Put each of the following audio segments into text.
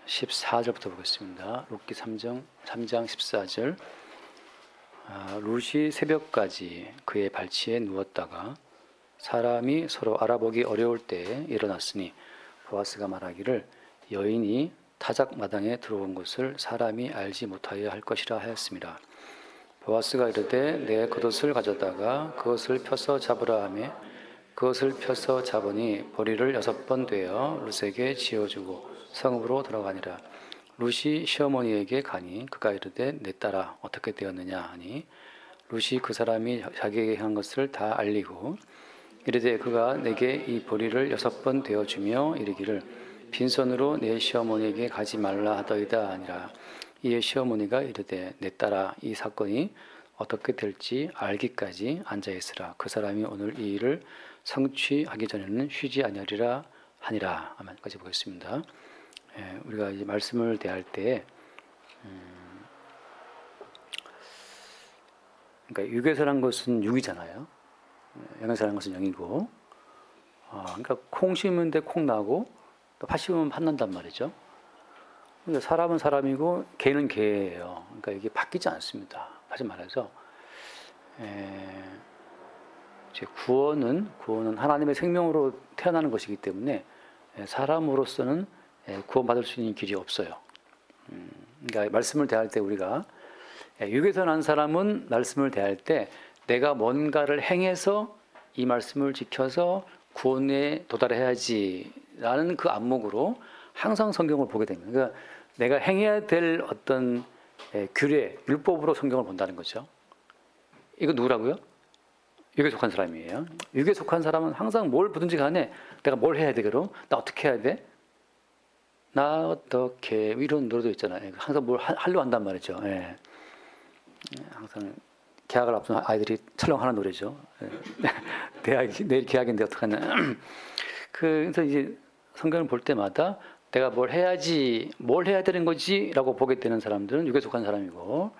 14절부터 보겠습니다. 룻기 3장 14절. 룻이 새벽까지 그의 발치에 누웠다가 사람이 서로 알아보기 어려울 때에 일어났으니 보아스가 말하기를 여인이 타작 마당에 들어온 것을 사람이 알지 못하여 할 것이라 하였습니다. 보아스가 이르되 내 겉옷을 가져다가 그것을 펴서 잡으라 하며 그것을 펴서 잡으니 보리를 6번 되어 룻에게 지어주고 성읍으로 들어가니라. 룻이 시어머니에게 가니 그가 이르되 내 딸아 어떻게 되었느냐 하니 룻이 그 사람이 자기에게 한 것을 다 알리고 이르되 그가 내게 이 보리를 6번 되어주며 이르기를 빈손으로 내 시어머니에게 가지 말라 하더이다 하니라. 이에 시어머니가 이르되 내 딸아 이 사건이 어떻게 될지 알기까지 앉아있으라. 그 사람이 오늘 이 일을 성취하기 전에는 쉬지 아니하리라 하니라. 아멘까지 보겠습니다. 우리가 이제 말씀을 대할 때, 그러니까 육에서란 것은 육이잖아요. 영에서란 것은 영이고, 그러니까 콩 심으면 콩 나고 또 팥 심으면 팥 난단 말이죠. 그러니까 사람은 사람이고 개는 개예요. 그러니까 이게 바뀌지 않습니다. 다시 말해서 구원은 하나님의 생명으로 태어나는 것이기 때문에 사람으로서는 구원받을 수 있는 길이 없어요. 그러니까 말씀을 대할 때 우리가 육에서 난 사람은 말씀을 대할 때 내가 뭔가를 행해서 이 말씀을 지켜서 구원에 도달해야지라는 그 안목으로 항상 성경을 보게 됩니다. 그러니까 내가 행해야 될 어떤 규례, 율법으로 성경을 본다는 거죠. 이거 누구라고요? 육에 속한 사람이에요. 육에 속한 사람은 항상 뭘 보든지 간에 내가 뭘 해야 돼, 그럼? 나 어떻게 해야 돼? 나 어떻게, 이런 노래도 있잖아요. 항상 뭘 하려고 한단 말이죠. 예. 항상 계약을 앞둔 아이들이 철렁하는 노래죠. 예. 내일 계약인데 어떡하냐. 그래서 이제 성경을 볼 때마다 내가 뭘 해야 되는 거지 라고 보게 되는 사람들은 육에 속한 사람이고,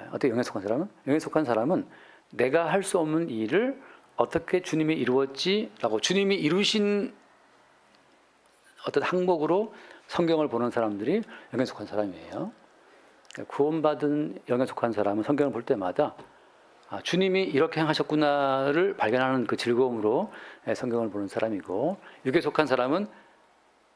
어떻게 영에 속한 사람은? 영에 속한 사람은 내가 할 수 없는 일을 어떻게 주님이 이루었지 라고 주님이 이루신 어떤 항목으로 성경을 보는 사람들이 영에 속한 사람이에요. 구원받은 영에 속한 사람은 성경을 볼 때마다 주님이 이렇게 행하셨구나를 발견하는 그 즐거움으로 성경을 보는 사람이고, 육에 속한 사람은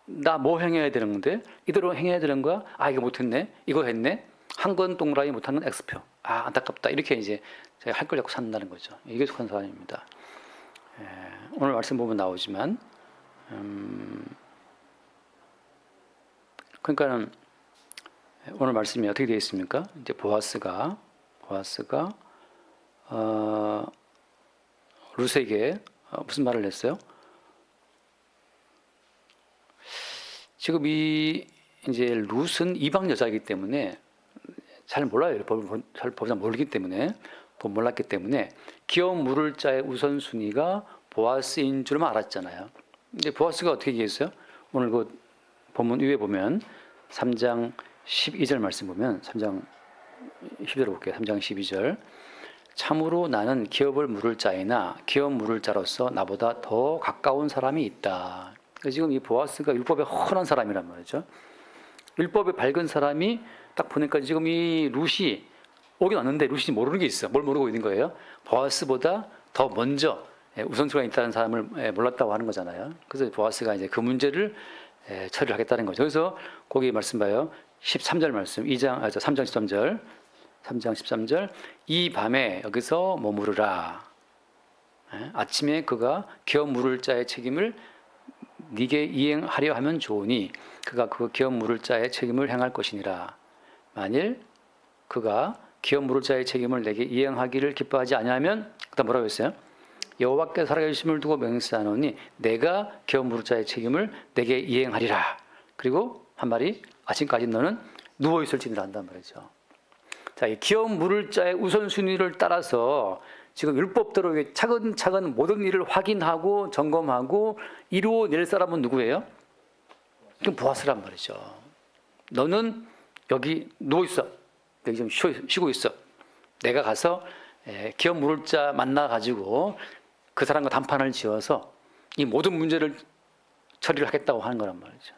나 뭐 행해야 되는 건데 이대로 행해야 되는 거야? 이거 못했네, 이거 했네, 한 건 동그라미 못한 건 X표, 안타깝다, 이렇게 이제 제가 할 걸 자꾸 산다는 거죠. 이게 속한 사람입니다. 오늘 말씀 보면 나오지만 그러니까는 오늘 말씀이 어떻게 되어 있습니까? 이제 보아스가 룻에게 무슨 말을 했어요? 지금 이제 룻은 이방 여자이기 때문에 잘 몰라요. 법을 모르기 때문에, 몰랐기 때문에 기업 물을 자의 우선순위가 보아스인 줄만 알았잖아요. 근데 보아스가 어떻게 얘기했어요? 오늘 그 본문 위에 보면 3장 12절 말씀 보면 3장 12절 볼게요. 3장 12절. 참으로 나는 기업을 물을 자이나 기업 물을 자로서 나보다 더 가까운 사람이 있다. 지금 이 보아스가 율법에 헌한 사람이란 말이죠. 율법에 밝은 사람이 딱 보니까 지금 이 룻이 오긴 왔는데 룻이 모르는 게 있어. 뭘 모르고 있는 거예요? 보아스보다 더 먼저 우선순위가 있다는 사람을 몰랐다고 하는 거잖아요. 그래서 보아스가 이제 그 문제를 처리를 하겠다는 거죠. 그래서 거기 말씀 봐요. 13절 말씀, 3장 13절. 3장 13절. 이 밤에 여기서 머무르라. 아침에 그가 기업 물을 자의 책임을 네게 이행하려 하면 좋으니 그가 그 기업 물을 자의 책임을 행할 것이니라. 만일 그가 기업 물을 자의 책임을 내게 이행하기를 기뻐하지 아니하면, 그다음 뭐라고 했어요? 여호와께 살아계심을 두고 맹세하노니 내가 기업 물을 자의 책임을 내게 이행하리라. 그리고 한 말이 아침까지 너는 누워 있을지니라 한단 말이죠. 자, 이 기업 물을 자의 우선순위를 따라서 지금 율법대로 차근차근 모든 일을 확인하고 점검하고 이루어낼 사람은 누구예요? 그럼 보아스란 말이죠. 너는 여기 누워있어. 여기 좀 쉬고 있어. 내가 가서 기업 물을 자 만나가지고 그 사람과 담판을 지어서 이 모든 문제를 처리를 하겠다고 하는 거란 말이죠.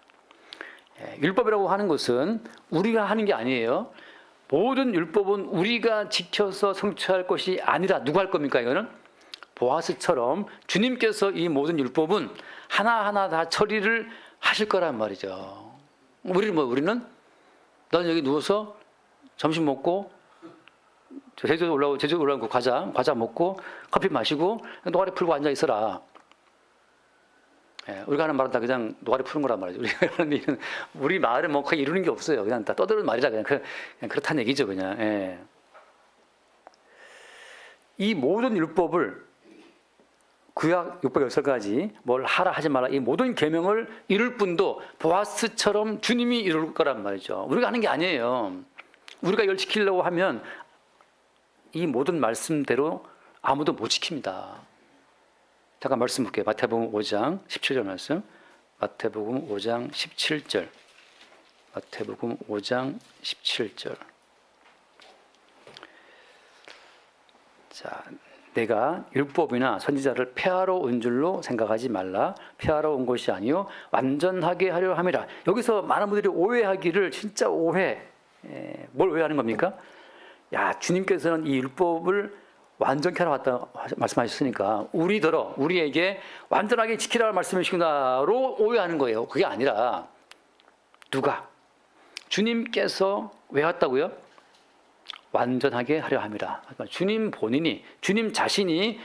율법이라고 하는 것은 우리가 하는 게 아니에요. 모든 율법은 우리가 지켜서 성취할 것이 아니라 누가 할 겁니까? 이거는 보아스처럼 주님께서 이 모든 율법은 하나하나 다 처리를 하실 거란 말이죠. 우리는 너는 여기 누워서 점심 먹고 제주도 올라오고 과자 먹고 커피 마시고 노가리 풀고 앉아 있어라. 우리가 하는 말은 다 그냥 노가리 푸는 거란 말이죠. 우리가 하는 일은 우리 말은 뭐 거의 이루는 게 없어요. 그냥 다 떠드는 말이라 그냥 그렇다는 얘기죠, 그냥. 이 모든 율법을 구약 600열서까지 뭘 하라 하지 말라 이 모든 계명을 이룰 뿐도 보아스처럼 주님이 이룰 거란 말이죠. 우리가 하는 게 아니에요. 우리가 이걸 지키려고 하면 이 모든 말씀대로 아무도 못 지킵니다. 잠깐 말씀 볼게요. 마태복음 5장 17절 말씀. 마태복음 5장 17절. 마태복음 5장 17절. 자, 내가 율법이나 선지자를 폐하러 온 줄로 생각하지 말라. 폐하러 온 것이 아니요 완전하게 하려 함이라. 여기서 많은 분들이 오해하기를 진짜 뭘 오해하는 겁니까? 야, 주님께서는 이 율법을 완전케 하러 왔다 말씀하셨으니까 우리에게 완전하게 지키라는 말씀이시구나로 오해하는 거예요. 그게 아니라 누가? 주님께서 왜 왔다고요? 완전하게 하려 함이라. 그러니까 주님 본인이, 주님 자신이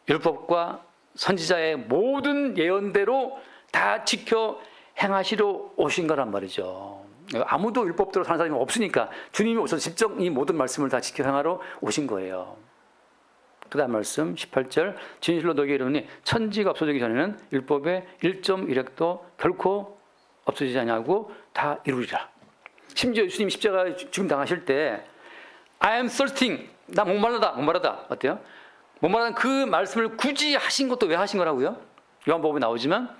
율법과 선지자의 모든 예언대로 다 지켜 행하시러 오신 거란 말이죠. 아무도 율법대로 사는 사람이 없으니까 주님이 오셔서 직접 이 모든 말씀을 다 지켜 행하러 오신 거예요. 그 다음 말씀 18절. 진실로 너희에게 이르노니 천지가 없어지기 전에는 율법의 1.1획도 결코 없어지지 아니하고 다 이루리라. 심지어 예수님 십자가 죽음 당하실 때 I am thirsting. 나 목마르다. 어때요? 목마르다는 그 말씀을 굳이 하신 것도 왜 하신 거라고요? 요한복음에 나오지만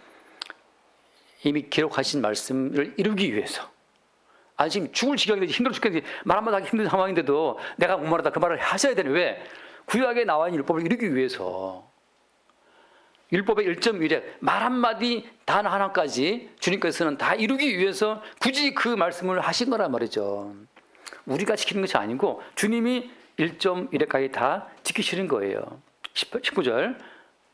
이미 기록하신 말씀을 이루기 위해서. 아니 지금 죽을 지경인데 힘들어 죽겠는데 말 한마디 하기 힘든 상황인데도 내가 목마르다 그 말을 하셔야 되는 왜? 구약에 나와 있는 율법을 이루기 위해서. 율법의 1.1획 말 한마디 단 하나까지 주님께서는 다 이루기 위해서 굳이 그 말씀을 하신 거란 말이죠. 우리가 지키는 것이 아니고 주님이 1.1획까지 다 지키시는 거예요. 19절.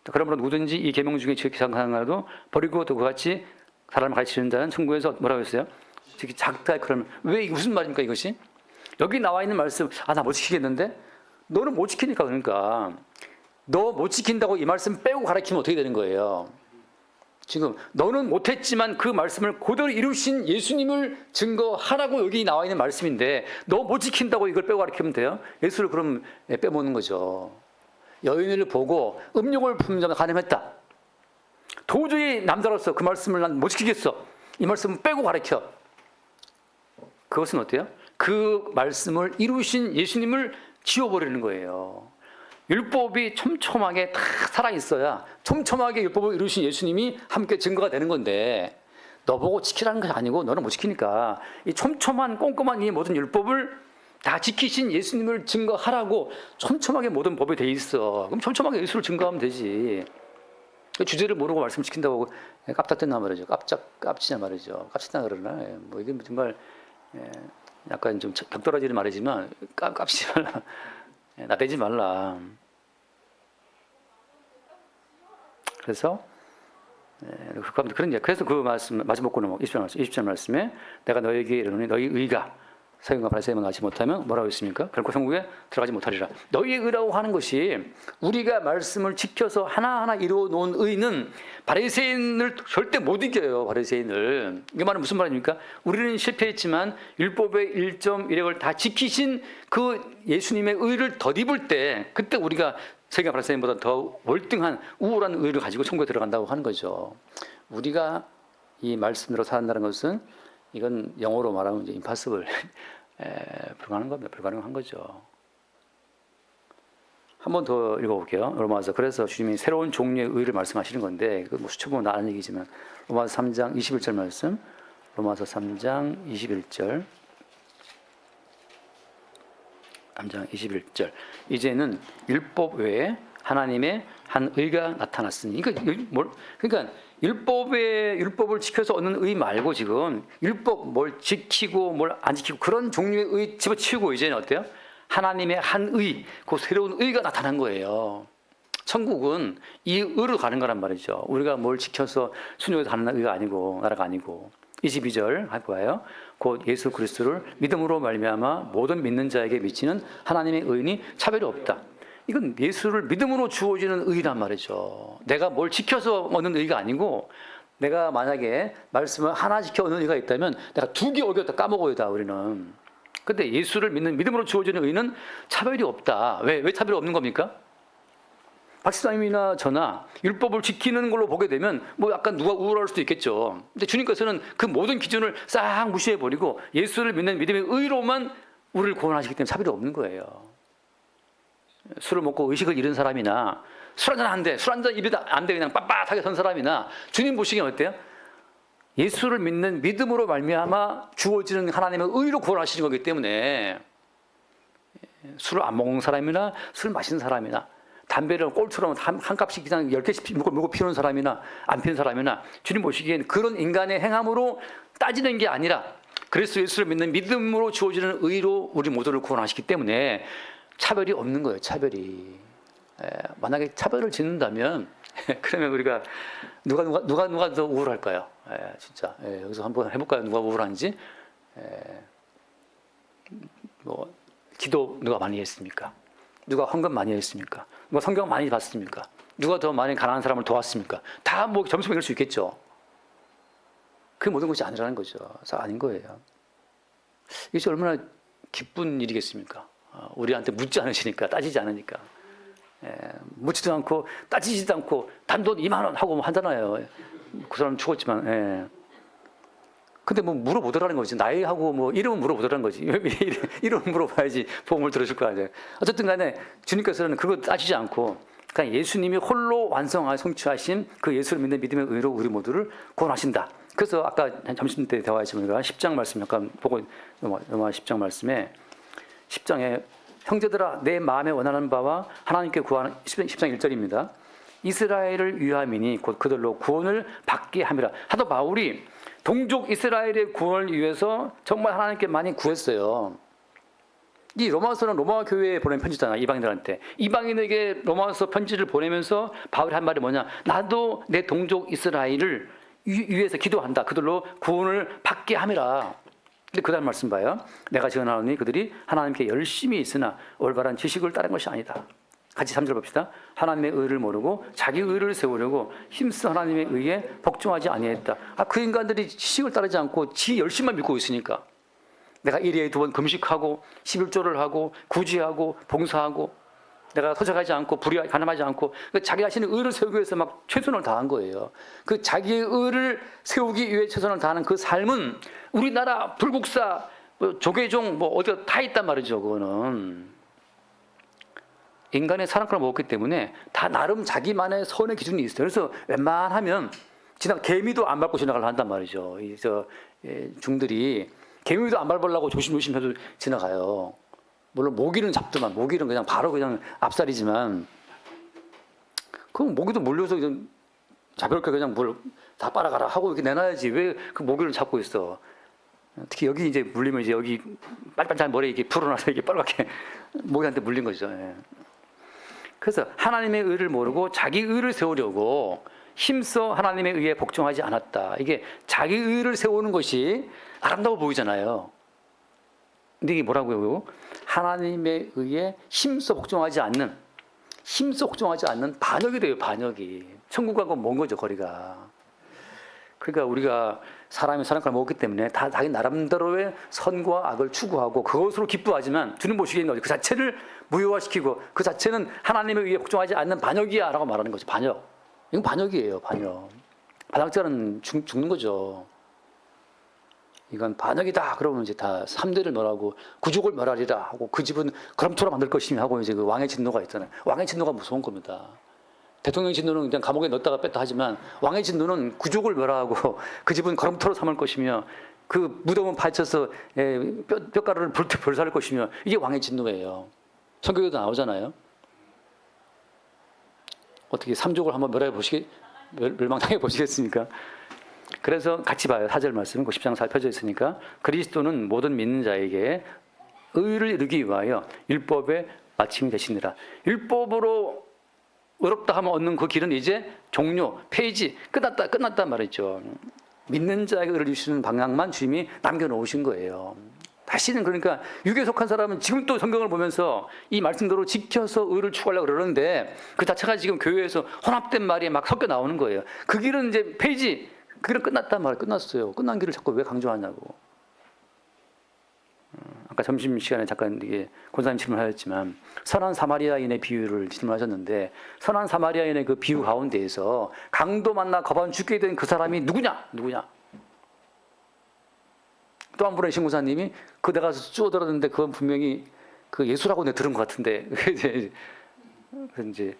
그러므로 누구든지 이 계명 중에 지키지 않아도 버리고 또 그같이 사람을 가르치는다는 천국에서 뭐라고 했어요? 특히 작다. 그러면 왜 무슨 말입니까 이것이? 여기 나와 있는 말씀 나 못 지키겠는데? 너는 못 지키니까. 그러니까 너 못 지킨다고 이 말씀 빼고 가르치면 어떻게 되는 거예요? 지금 너는 못했지만 그 말씀을 그대로 이루신 예수님을 증거하라고 여기 나와 있는 말씀인데 너 못 지킨다고 이걸 빼고 가르치면 돼요? 예수를 그럼 빼먹는 거죠. 여인을 보고 음욕을 품는 자가 가늠했다. 도저히 남자로서 그 말씀을 난 못 지키겠어. 이 말씀을 빼고 가르쳐. 그것은 어때요? 그 말씀을 이루신 예수님을 지워버리는 거예요. 율법이 촘촘하게 다 살아있어야 촘촘하게 율법을 이루신 예수님이 함께 증거가 되는 건데 너 보고 지키라는 것이 아니고 너는 못 지키니까 이 촘촘한 꼼꼼한 이 모든 율법을 다 지키신 예수님을 증거하라고 촘촘하게 모든 법이 돼 있어. 그럼 촘촘하게 예수를 증거하면 되지. 주제를 모르고 말씀 지킨다고 깝닥댄단 말이죠. 깝치냐 말이죠. 깝치냐 그러나 뭐 이게 정말 약간 좀 격떨어지는 말이지만 깝치지 말라. 나대지 말라. 그래서 그래서 그 말씀 마지막 거는 20절 말씀에 내가 너에게 이르노니 너희 의가 서기관과 바리새인만 하지 못하면 뭐라고 했습니까? 결코 천국에 들어가지 못하리라. 너희의 의라고 하는 것이 우리가 말씀을 지켜서 하나하나 이루어 놓은 의는 바리새인을 절대 못 이겨요. 바리새인을. 이게 말은 무슨 말입니까? 우리는 실패했지만 율법의 1.1획을 다 지키신 그 예수님의 의를 덧입을 때 그때 우리가 서기관 바리새인보다 더 월등한 우월한 의를 가지고 천국에 들어간다고 하는 거죠. 우리가 이 말씀대로 산다는 것은 이건 영어로 말하면 이제 impossible, 불가능한 겁니다. 불가능한 거죠. 한 번 더 읽어볼게요. 로마서. 그래서 주님이 새로운 종류의 의를 말씀하시는 건데 그 뭐 수초보면 나는 얘기지만 로마서 3장 21절 말씀. 로마서 3장 21절. 3장 21절. 이제는 율법 외에 하나님의 한 의가 나타났으니. 그러니까 율법을 지켜서 얻는 의 말고 지금 율법 뭘 지키고 뭘 안 지키고 그런 종류의 의 집어치우고 이제는 어때요? 하나님의 한 의, 그 새로운 의가 나타난 거예요. 천국은 이 의로 가는 거란 말이죠. 우리가 뭘 지켜서 순종해서 가는 의가 아니고 나라가 아니고. 22절 할 거예요. 곧 예수 그리스도를 믿음으로 말미암아 모든 믿는 자에게 미치는 하나님의 의인이 차별이 없다. 이건 예수를 믿음으로 주어지는 의란 말이죠. 내가 뭘 지켜서 얻는 의가 아니고 내가 만약에 말씀을 하나 지켜 얻는 의가 있다면 내가 2개 어겼다 까먹어야 다 우리는. 근데 예수를 믿는 믿음으로 주어지는 의는 차별이 없다. 왜 차별이 없는 겁니까? 박사님이나 저나 율법을 지키는 걸로 보게 되면 뭐 약간 누가 우월할 수도 있겠죠. 근데 주님께서는 그 모든 기준을 싹 무시해버리고 예수를 믿는 믿음의 의로만 우리를 구원하시기 때문에 차별이 없는 거예요. 술을 먹고 의식을 잃은 사람이나 술 한잔 안 돼, 술 한잔 입에 안 돼, 그냥 빳빳하게 선 사람이나 주님 보시기엔 어때요? 예수를 믿는 믿음으로 말미암아 주어지는 하나님의 의로 구원하시는 거기 때문에 술을 안 먹는 사람이나 술 마시는 사람이나 담배를 꼴처럼 한 값씩 그냥 10개씩 물고 피우는 사람이나 안 피우는 사람이나 주님 보시기엔 그런 인간의 행함으로 따지는 게 아니라 그리스도 예수를 믿는 믿음으로 주어지는 의로 우리 모두를 구원하시기 때문에 차별이 없는 거예요. 차별이. 만약에 차별을 짓는다면 그러면 우리가 누가 더 우월할까요? 진짜 여기서 한번 해볼까요? 누가 우월한지. 뭐 기도 누가 많이 했습니까? 누가 헌금 많이 했습니까? 누가 성경 많이 봤습니까? 누가 더 많이 가난한 사람을 도왔습니까? 다 뭐 점수 매길 수 있겠죠. 그 모든 것이 아니라는 거죠. 아닌 거예요. 이것이 얼마나 기쁜 일이겠습니까? 우리한테 묻지 않으시니까, 따지지 않으니까. 묻지도 않고 따지지도 않고 단돈 2만 원 하고 뭐 하잖아요. 그 사람 죽었지만. 근데 뭐 물어보더라는 거지. 나이하고 뭐 이름은 물어보더라는 거지. 이름 물어봐야지 보험을 들어줄 거 아니에요. 어쨌든 간에 주님께서는 그거 따지지 않고 그냥 예수님이 홀로 완성하여 성취하신 그 예수를 믿는 믿음의 의로 우리 모두를 구원하신다. 그래서 아까 점심 때 대화했지만 우리가 10장 말씀 약간 보고 로마 10장 말씀에 10장에 형제들아 내 마음에 원하는 바와 하나님께 구하는 10장 1절입니다. 이스라엘을 위함이니 곧 그들로 구원을 받게 함이라. 하도 바울이 동족 이스라엘의 구원을 위해서 정말 하나님께 많이 구했어요. 이 로마서는 로마 교회에 보낸 편지잖아. 이방인들한테. 이방인에게 로마서 편지를 보내면서 바울이 한 말이 뭐냐. 나도 내 동족 이스라엘을 위해서 기도한다. 그들로 구원을 받게 함이라. 근데 그 다음 말씀 봐요. 내가 전하노니 그들이 하나님께 열심히 있으나 올바른 지식을 따른 것이 아니다. 같이 3절 봅시다. 하나님의 의를 모르고 자기 의를 세우려고 힘써 하나님의 의에 복종하지 아니했다. 그 인간들이 지식을 따르지 않고 지 열심만 믿고 있으니까 내가 1회에 2번 금식하고 11조를 하고 구제하고 봉사하고 내가 서적하지 않고 가늠하지 않고 자기 자신의 의를 세우기 위해서 막 최선을 다한 거예요. 그 자기의 의를 세우기 위해 최선을 다하는 그 삶은 우리나라 불국사 조계종 뭐 어디가 다 있단 말이죠. 그거는 인간의 사랑권을 먹었기 때문에 다 나름 자기만의 선의 기준이 있어요. 그래서 웬만하면 개미도 안 밟고 지나가려 한단 말이죠. 중들이 개미도 안 밟으려고 조심조심 해도 지나가요. 물론 모기는 잡더만 모기는 그냥 바로 그냥 압살이지만 그럼 모기도 물려서 그냥 자별게 그냥 물 다 빨아가라 하고 이렇게 내놔야지 왜 그 모기를 잡고 있어. 특히 여기 이제 물리면 이제 여기 빨빨한 머리에 이게 풀어놔서 이게 빨갛게 모기한테 물린 거죠. 그래서 하나님의 의를 모르고 자기 의를 세우려고 힘써 하나님의 의에 복종하지 않았다. 이게 자기 의를 세우는 것이 아름다워 보이잖아요. 근데 이게 뭐라고요? 하나님의 의에 힘써 복종하지 않는 반역이 돼요. 반역이. 천국하고 먼 거죠. 거리가. 그러니까 우리가 사람이 사랑권을 먹었기 때문에 다 자기 나름대로의 선과 악을 추구하고 그것으로 기뻐하지만 주님 보시기에는 그 자체를 무효화시키고 그 자체는 하나님의 의에 복종하지 않는 반역이야 라고 말하는 거죠. 반역. 이건 반역이에요. 반역. 반역자는 죽는 거죠. 이건 반역이다. 그러면 이제 다 3대를 멸하고 구족을 멸하리라 하고 그 집은 그럼토록 만들 것이며 하고 이제 그 왕의 진노가 있잖아요. 왕의 진노가 무서운 겁니다. 대통령 진노는 그냥 감옥에 넣었다가 뺐다 하지만 왕의 진노는 구족을 멸하고 그 집은 걸음토로 삼을 것이며 그 무덤은 파헤쳐서 뼈가루를 불살 것이며 이게 왕의 진노예요. 성경에도 나오잖아요. 어떻게 삼족을 한번 멸해 보시기 멸망당해 보시겠습니까? 그래서 같이 봐요. 4절 말씀, 10장 4 펴져 있으니까 그리스도는 모든 믿는 자에게 의를 이루기 위하여 율법의 마침이 되시니라. 율법으로 의롭다 하면 얻는 그 길은 이제 종료, 폐지, 끝났단 말이죠. 믿는 자에게 의를 주시는 방향만 주님이 남겨놓으신 거예요. 다시는 그러니까 육에 속한 사람은 지금 또 성경을 보면서 이 말씀대로 지켜서 의를 추구하려고 그러는데 그 자체가 지금 교회에서 혼합된 말이 막 섞여 나오는 거예요. 그 길은 이제 폐지, 그 길은 끝났단 말이에요. 끝났어요. 끝난 길을 자꾸 왜 강조하냐고. 아까 점심시간에 잠깐 이게 권사님 질문하셨지만 선한 사마리아인의 비유를 질문하셨는데 선한 사마리아인의 그 비유 가운데에서 강도 만나 거반 죽게 된 그 사람이 누구냐? 또 한 분의 신고사님이 그 내가 쭉 들었는데 그건 분명히 그 예수라고 내가 들은 것 같은데 이제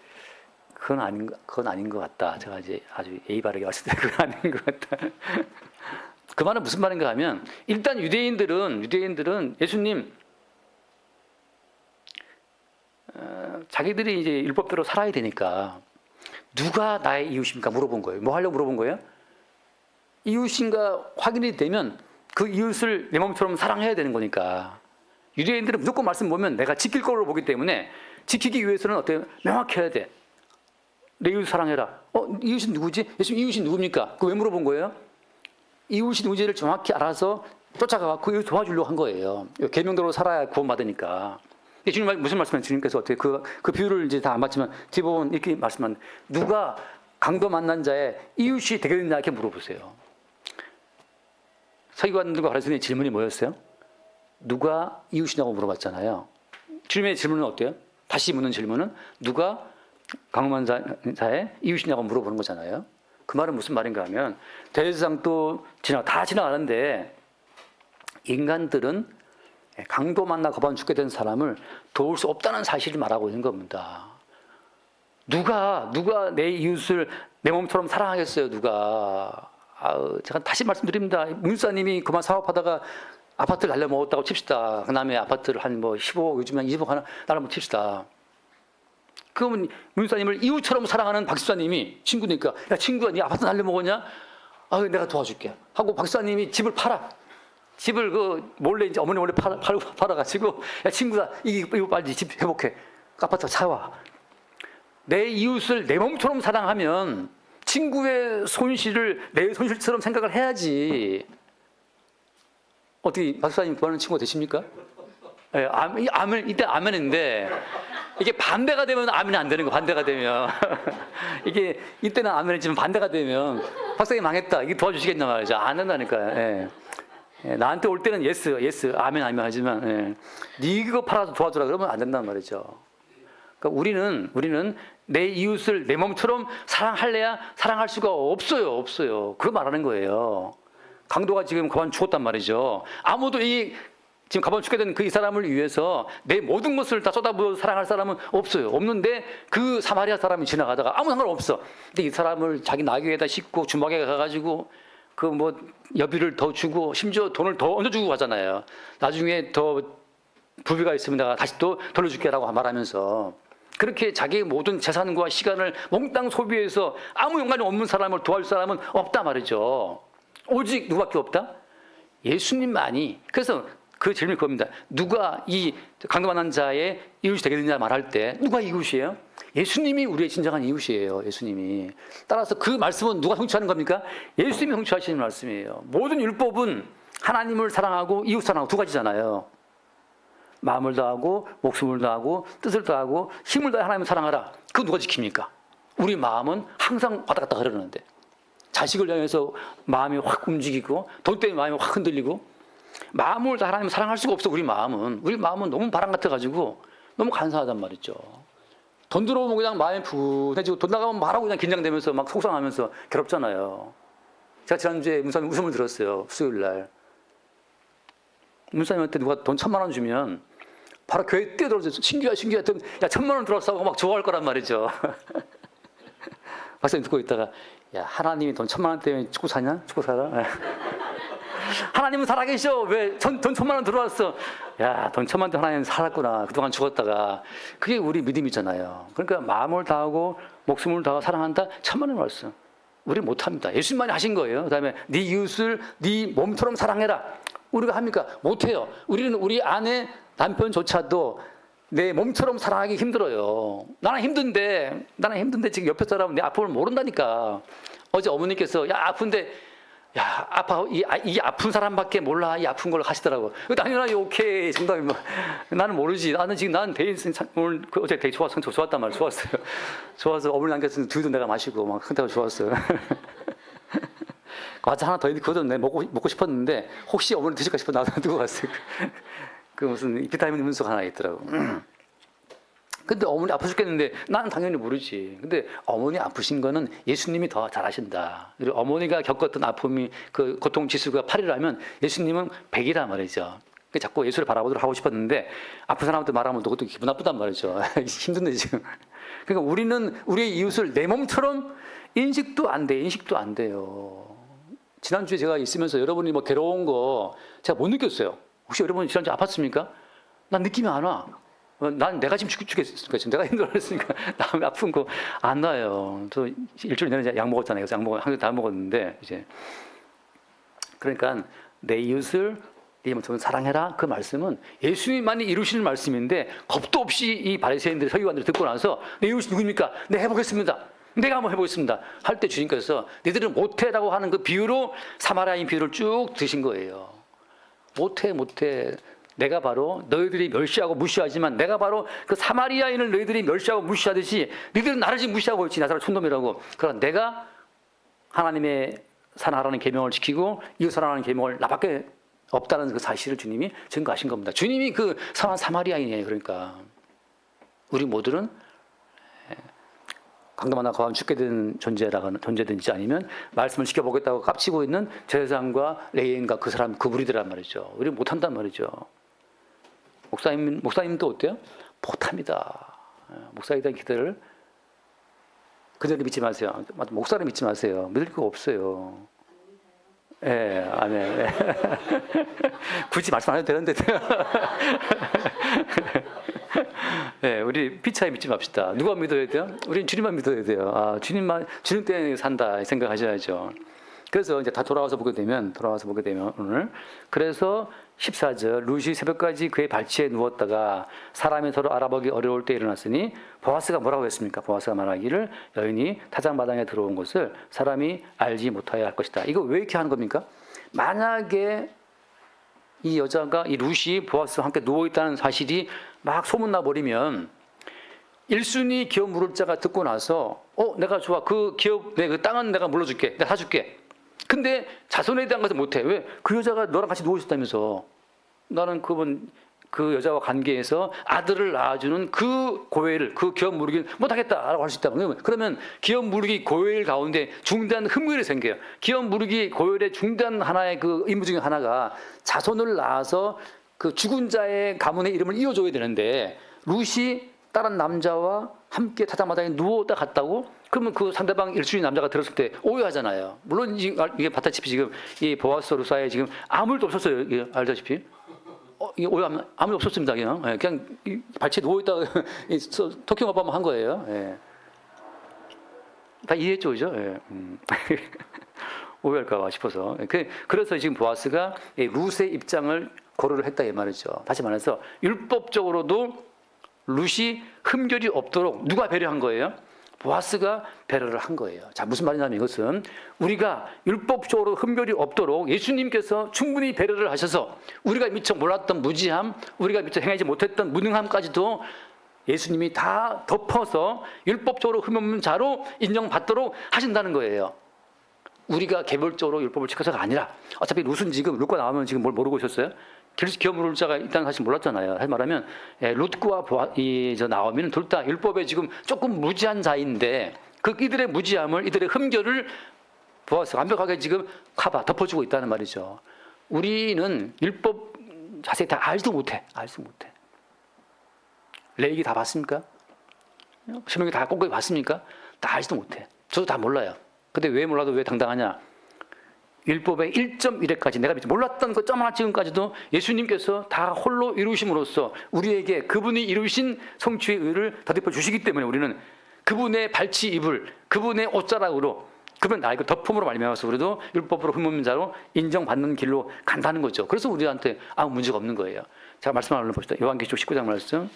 그건 아닌 것 같다. 제가 이제 아주 예의 바르게 왔을 때 그건 아닌 것 같다. 그 말은 무슨 말인가 하면 일단 유대인들은 예수님 자기들이 이제 율법대로 살아야 되니까 누가 나의 이웃입니까 물어본 거예요. 뭐 하려고 물어본 거예요? 이웃인가 확인이 되면 그 이웃을 내 몸처럼 사랑해야 되는 거니까. 유대인들은 무조건 말씀 보면 내가 지킬 걸로 보기 때문에 지키기 위해서는 어때요? 명확해야 돼. 내 이웃 사랑해라. 이웃이 누구지? 예수님 이웃이 누굽니까? 그거 왜 물어본 거예요? 이웃이 누구지를 정확히 알아서 쫓아가고 그 이웃 도와주려고 한 거예요. 계명대로 살아야 구원받으니까. 주님 무슨 말씀을 주님께서 어떻게 그 비유를 이제 다 안 봤지만 뒤에 보면 이렇게 말씀한 누가 강도 만난 자의 이웃이 되겠느냐 이렇게 물어보세요. 서기관들과 바리새인의 질문이 뭐였어요? 누가 이웃이냐고 물어봤잖아요. 주님의 질문은 어때요? 다시 묻는 질문은 누가 강도만 자의 이웃이냐고 물어보는 거잖아요. 그 말은 무슨 말인가 하면 대제사장 또 다 지나가는데 인간들은 강도 만나 거반 죽게 된 사람을 도울 수 없다는 사실을 말하고 있는 겁니다. 누가 내 이웃을 내 몸처럼 사랑하겠어요? 누가? 제가 다시 말씀드립니다. 문사님이 그만 사업하다가 아파트를 날려먹었다고 칩시다. 그 다음에 아파트를 한 15억, 요즘에 한 20억 하나 날려먹 칩시다. 그러면 문사님을 이웃처럼 사랑하는 박수사님이 친구니까 야 친구야 네 아파트 날려먹었냐? 내가 도와줄게 하고 박수사님이 집을 팔아. 집을 몰래 이제 어머니 몰래 팔아가지고 야 친구야 이거 빨리 집 회복해. 아파트 사와. 내 이웃을 내 몸처럼 사랑하면 친구의 손실을 내 손실처럼 생각을 해야지. 어떻게 박사님 좋아하는 친구가 되십니까? 네, 이때 아멘인데 이게 반대가 되면 아멘이 안 되는 거. 반대가 되면 이게 이때는 아멘이지만 반대가 되면 박사님 망했다. 이게 도와주시겠냐 말이죠. 안 된다니까요. 예. 나한테 올 때는 예스 아멘 하지만 네 그거 팔아서 도와주라 그러면 안 된단 말이죠. 그러니까 우리는 내 이웃을 내 몸처럼 사랑할래야 사랑할 수가 없어요. 그걸 말하는 거예요. 강도가 지금 가만 죽었단 말이죠. 아무도 지금 가만 죽게 된 그 이 사람을 위해서 내 모든 것을 다 쏟아부어 사랑할 사람은 없어요. 없는데 그 사마리아 사람이 지나가다가 아무 상관없어. 근데 이 사람을 자기 나귀에다 싣고 주막에 가가지고 여비를 더 주고 심지어 돈을 더 얹어주고 가잖아요. 나중에 더 부비가 있으면 내가 다시 또 돌려줄게라고 말하면서 그렇게 자기의 모든 재산과 시간을 몽땅 소비해서 아무 연관이 없는 사람을 도와줄 사람은 없다 말이죠. 오직 누구밖에 없다? 예수님만이. 그래서 그 질문이 그겁니다. 누가 이 강도만한 자의 이웃이 되겠느냐 말할 때 누가 이웃이에요? 예수님이 우리의 진정한 이웃이에요. 예수님이. 따라서 그 말씀은 누가 성취하는 겁니까? 예수님이 성취하시는 말씀이에요. 모든 율법은 하나님을 사랑하고 이웃 사랑하고 두 가지잖아요. 마음을 다하고 목숨을 다하고 뜻을 다하고 힘을 다해 하나님을 사랑하라. 그거 누가 지킵니까? 우리 마음은 항상 왔다 갔다 흐르는데 자식을 향해서 마음이 확 움직이고 돈 때문에 마음이 확 흔들리고 마음을 다 하나님을 사랑할 수가 없어. 우리 마음은 너무 바람 같아가지고 너무 간사하단 말이죠. 돈 들어오면 그냥 마음이 분해지고 돈 나가면 말하고 그냥 긴장되면서 막 속상하면서 괴롭잖아요. 제가 지난주에 문사님 웃음을 들었어요. 수요일날 문사님한테 누가 돈 1,000만 원 주면 바로 교회에 뛰어들어서 신기야 야 1,000만 원 들어왔어 하고 막 좋아할 거란 말이죠. 박사님 듣고 있다가 야 하나님이 돈 1,000만 원 때문에 축구 사냐? 축구 사라? 하나님은 살아계셔. 왜 돈 1,000만 원 들어왔어? 야 돈 1,000만 원 때문에 하나님 살았구나. 그동안 죽었다가. 그게 우리 믿음이잖아요. 그러니까 마음을 다하고 목숨을 다하고 사랑한다. 1,000만 원 왔어. 우리 못합니다. 예수님만이 하신 거예요. 그다음에 네 이웃을 네 몸처럼 사랑해라. 우리가 합니까? 못해요. 우리는 우리 아내 남편조차도 내 몸처럼 사랑하기 힘들어요. 나는 힘든데 지금 옆에 사람은 내 아픔을 모른다니까. 어제 어머니께서 야 아픈데 야 아파 이 아픈 사람밖에 몰라 이 아픈 걸 하시더라고. 당연하지 오케이 정답이 뭐 나는 모르지. 나는 지금 나는 대인 오늘 어제 되게 좋았단 말이야. 좋아서 어머니 남겼으면 두유도 내가 마시고 막 흔다고 좋았어요. 과자 하나 더 있는데 그것도 내가 먹고 싶었는데 혹시 어머니 드실까 싶어 나도 두고 갔어요. 그 무슨 비타민 음료수가 하나 있더라고. 근데 어머니 아파 죽겠는데 나는 당연히 모르지. 근데 어머니 아프신 거는 예수님이 더 잘하신다. 그리고 어머니가 겪었던 아픔이 그 고통 지수가 8이라면 예수님은 100이란 말이죠. 자꾸 예수를 바라보도록 하고 싶었는데 아픈 사람한테 말하면 그것도 기분 나쁘단 말이죠. 힘든데 지금. 그러니까 우리는 우리의 이웃을 내 몸처럼 인식도 안 돼요. 지난주에 제가 있으면서 여러분이 뭐 괴로운 거 제가 못 느꼈어요. 혹시 여러분 지난주에 아팠습니까? 난 느낌이 안 와. 난 내가 지금 죽겠으니까 지금 내가 힘들었으니까 남이 아픈 거 안 나요. 저 일주일 내내 약 먹었잖아요. 그래서 약 먹어 한 개 다 먹었는데 이제 그러니까 내 이웃을 네 몸처럼 사랑해라 그 말씀은 예수님만이 이루시는 말씀인데 겁도 없이 이 바리새인들 서기관들이 듣고 나서 내 이웃이 누굽니까? 네 해보겠습니다. 내가 한번 해보겠습니다. 할 때 주님께서 너희들은 못해라고 하는 그 비유로 사마리아인 비유를 쭉 드신 거예요. 못해. 내가 바로 너희들이 멸시하고 무시하지만 내가 바로 그 사마리아인을 너희들이 멸시하고 무시하듯이 너희들은 나를 지금 무시하고 있지. 나 사람 촌놈이라고. 그러나 내가 하나님의 사랑하라는 계명을 지키고 이웃 사랑하는 계명을 나밖에 없다는 그 사실을 주님이 증거하신 겁니다. 주님이 그 선한 사마리아인이에요. 그러니까 우리 모두는 강도만 가면 죽게 된 존재든지 아니면 말씀을 지켜보겠다고 깝치고 있는 제사장과 레위인과 그 사람 그 무리들란 말이죠. 우리 못한단 말이죠. 목사님도 어때요? 못합니다. 목사에 대한 기대를 그대로 믿지 마세요. 목사를 믿지 마세요. 믿을 거 없어요. 예, 아멘. 굳이 말씀 안 해도 되는데. 네, 우리 피차에 믿지 맙시다. 누가 믿어야 돼요? 우린 주님만 믿어야 돼요. 주님 때문에 산다 생각하셔야죠. 그래서 이제 다 돌아와서 보게 되면 오늘 그래서 14절 룻이 새벽까지 그의 발치에 누웠다가 사람이 서로 알아보기 어려울 때 일어났으니 보아스가 뭐라고 했습니까? 보아스가 말하기를 여인이 타작마당에 들어온 것을 사람이 알지 못하여 할 것이다. 이거 왜 이렇게 하는 겁니까? 만약에 이 여자가 이 룻이 보아스와 함께 누워 있다는 사실이 막 소문나 버리면 1순위 기업 물을 자가 듣고 나서 내가 좋아 그 기업 그 땅은 내가 물려줄게 내가 사줄게. 근데 자손에 대한 것은 못해. 왜? 그 여자가 너랑 같이 누워 있었다면서. 나는 그 여자와 관계에서 아들을 낳아주는 그 고해를 그 기업 무르기는 못하겠다라고 할 수 있다. 그러면 기업 무르기 고해일 가운데 중대한 흠결이 생겨요. 기업 무르기 고해의 중대한 하나의 그 임무 중에 하나가 자손을 낳아서 그 죽은 자의 가문의 이름을 이어줘야 되는데 룻이 다른 남자와 함께 타작마당에 누웠다 갔다고? 그러면 그 상대방 1순위 남자가 들었을 때 오해하잖아요. 물론 이게 봤다시피 지금 이 보아스 루사에 지금 아무 일도 없었어요. 이게 알다시피. 이게 오해하면 아무 일 없었습니다. 그냥 발치에 누워있다가 토킹 오빠만 한 거예요. 예. 다 이해했죠, 그죠? 예. 오해할까봐 싶어서. 그래서 지금 보아스가 룻의 입장을 고려를 했다 이 말이죠. 다시 말해서 율법적으로도 룻이 흠결이 없도록 누가 배려한 거예요? 보아스가 배려를 한 거예요. 자, 무슨 말이냐면 이것은 우리가 율법적으로 흠결이 없도록 예수님께서 충분히 배려를 하셔서 우리가 미처 몰랐던 무지함, 우리가 미처 행하지 못했던 무능함까지도 예수님이 다 덮어서 율법적으로 흠 없는 자로 인정받도록 하신다는 거예요. 우리가 개별적으로 율법을 지켜서가 아니라 어차피 룻은 지금 룻과 나오면 지금 뭘 모르고 있었어요? 기업 물을 자가 있다는 사실 몰랐잖아요. 사실 말하면 룻과 나오미는 둘 다 율법에 지금 조금 무지한 자인데 이들의 무지함을 이들의 흠결을 보아서 완벽하게 지금 덮어주고 있다는 말이죠. 우리는 율법 자세히 다 알지도 못해. 레위기 다 봤습니까? 신명기 다 꼼꼼히 봤습니까? 다 알지도 못해. 저도 다 몰라요. 근데 왜 몰라도 왜 당당하냐? 율법의 1.1회까지 내가 몰랐던 그 점 하나 지금까지도 예수님께서 다 홀로 이루심으로써 우리에게 그분이 이루신 성취의 의를 더듬어 주시기 때문에 우리는 그분의 발치 이불, 그분의 옷자락으로 그러면 나 이거 덮음으로 말미암아서 그래도 율법으로 흠없는 자로 인정받는 길로 간다는 거죠. 그래서 우리한테 아무 문제가 없는 거예요. 자, 말씀 한번 봅시다. 요한계시록 19장 말씀.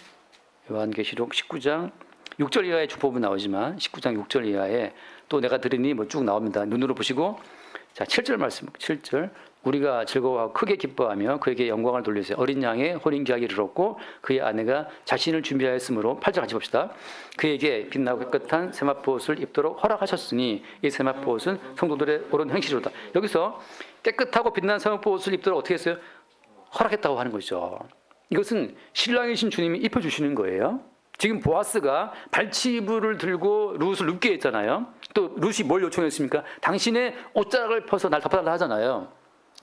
요한계시록 19장 6절 이하의 주법은 나오지만 19장 6절 이하에 또 내가 들으니 뭐 쭉 나옵니다. 눈으로 보시고 자 7절 말씀 7절 우리가 즐거워하고 크게 기뻐하며 그에게 영광을 돌리세요. 어린 양의 혼인기하기를 이뤘고 그의 아내가 자신을 준비하였으므로 8절 같이 봅시다. 그에게 빛나고 깨끗한 세마포옷을 입도록 허락하셨으니 이 세마포옷은 성도들의 옳은 행실이로다. 여기서 깨끗하고 빛난 세마포옷을 입도록 어떻게 했어요? 허락했다고 하는 거죠. 이것은 신랑이신 주님이 입혀주시는 거예요. 지금 보아스가 발치이불을 들고 룻을 눕게 했잖아요. 또 룻이 뭘 요청했습니까? 당신의 옷자락을 펴서 날 덮어달라 하잖아요.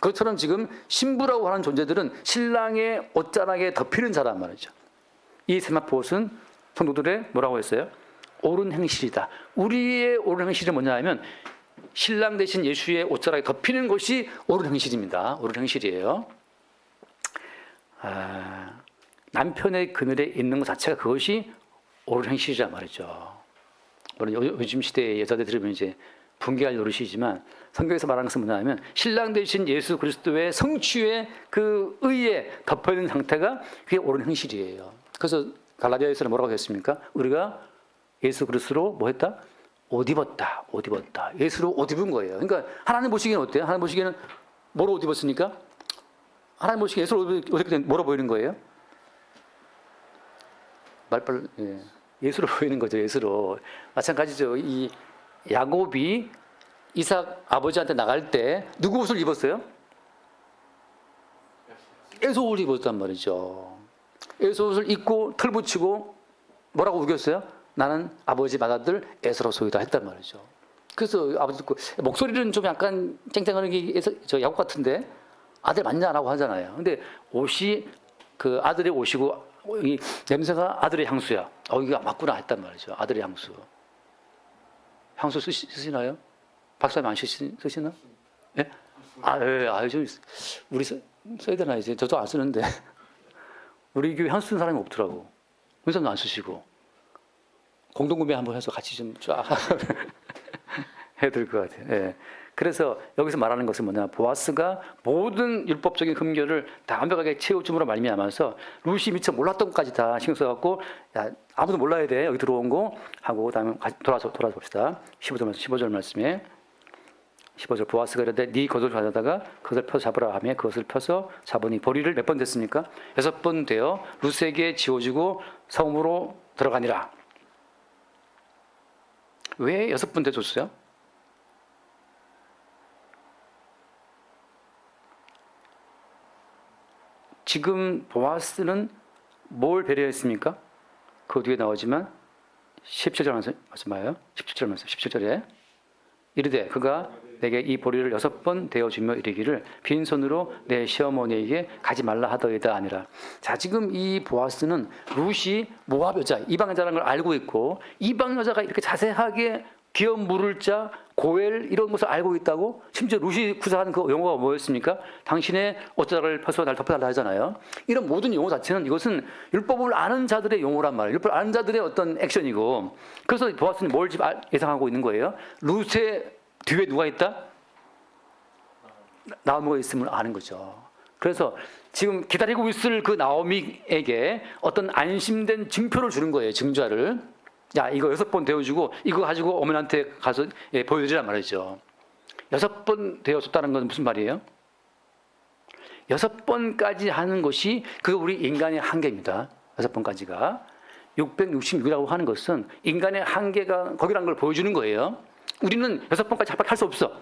그것처럼 지금 신부라고 하는 존재들은 신랑의 옷자락에 덮이는 자란 말이죠. 이 세마포옷은 성도들의 뭐라고 했어요? 옳은 행실이다. 우리의 옳은 행실이 뭐냐 하면 신랑 대신 예수의 옷자락에 덮이는 것이 옳은 행실입니다. 옳은 행실이에요. 남편의 그늘에 있는 것 자체가 그것이 옳은 행실이란 말이죠. 물론 요즘 시대의 여자들 들으면 이제 분개할 노릇이지만 성경에서 말하는 것은 뭐냐면 신랑 되신 예수 그리스도의 성취의 그 의에 덮여있는 상태가 그게 옳은 행실이에요. 그래서 갈라디아에서는 뭐라고 했습니까? 우리가 예수 그리스도로 뭐 했다? 옷 입었다. 옷 입었다. 예수로 옷 입은 거예요. 그러니까 하나님 보시기에는 어때요? 하나님 보시기에는 뭐로 옷 입었습니까? 하나님 보시기에 예수로 옷 입을 때 뭐로 보이는 거예요? 예수로 보이는 거죠. 예수로. 마찬가지죠. 이 야곱이 이삭 아버지한테 나갈 때 누구 옷을 입었어요? 에서 옷을 입었단 말이죠. 에서 옷을 입고 틀 붙이고 뭐라고 우겼어요? 나는 아버지 맏아들 에서로소이다 했단 말이죠. 그래서 아버지 듣고 목소리는 좀 약간 쨍쨍하는 게 저 야곱 같은데 아들 맞냐라고 하잖아요. 근데 옷이 그 아들의 옷이고 이 냄새가 아들의 향수야. 이거 맞구나 했단 말이죠. 아들의 향수. 향수 쓰시나요? 박사님 안 쓰시나? 예? 좀 우리 써야 되나 이제 저도 안 쓰는데 우리 교회 향수 쓰는 사람이 없더라고. 의사도 안 쓰시고 공동구매 한번 해서 같이 좀 쫙 해야 될 것 같아요. 예. 그래서 여기서 말하는 것은 뭐냐? 보아스가 모든 율법적인 흠결을 다 완벽하게 채워줌으로 말미암아서 룻이 미처 몰랐던 것까지 다 신경 써갖고 야 아무도 몰라야 돼 여기 들어온 거 하고 다음에 돌아서 봅시다. 15절 말씀에 15절 보아스가 이르되 네 겉을 가져다가 그것을 펴서 잡으라 하며 그것을 펴서 잡으니 보리를 몇 번 됐습니까? 6번 되어 룻에게 지워지고 성으로 들어가니라. 왜 6번 되줬어요? 지금 보아스는 뭘 배려했습니까? 그 뒤에 나오지만 17절 말씀 봐요. 17절 말씀 17절에 이르되 그가 내게 이 보리를 6번 대어주며 이르기를 빈손으로 내 시어머니에게 가지 말라 하더이다 아니라. 자 지금 이 보아스는 룻이 모압 여자 이방 여자라는 걸 알고 있고 이방 여자가 이렇게 자세하게 기업 물을 자 고엘 이런 것을 알고 있다고. 심지어 룻이 구사하는 그 용어가 뭐였습니까? 당신의 옷자락을 펴서 날 덮어달라 하잖아요. 이런 모든 용어 자체는 이것은 율법을 아는 자들의 용어란 말이에요. 율법을 아는 자들의 어떤 액션이고. 그래서 보아스는 뭘 예상하고 있는 거예요? 룻의 뒤에 누가 있다? 나오미가 있음을 아는 거죠. 그래서 지금 기다리고 있을 그 나오미에게 어떤 안심된 증표를 주는 거예요. 증자를. 야 이거 6번 데워주고 이거 가지고 어머니한테 가서 보여드리란 말이죠. 6번 데워줬다는 건 무슨 말이에요? 6번까지 하는 것이 그 우리 인간의 한계입니다. 6번까지가 666이라고 하는 것은 인간의 한계가 거기라는 걸 보여주는 거예요. 우리는 6번까지 할 수 없어.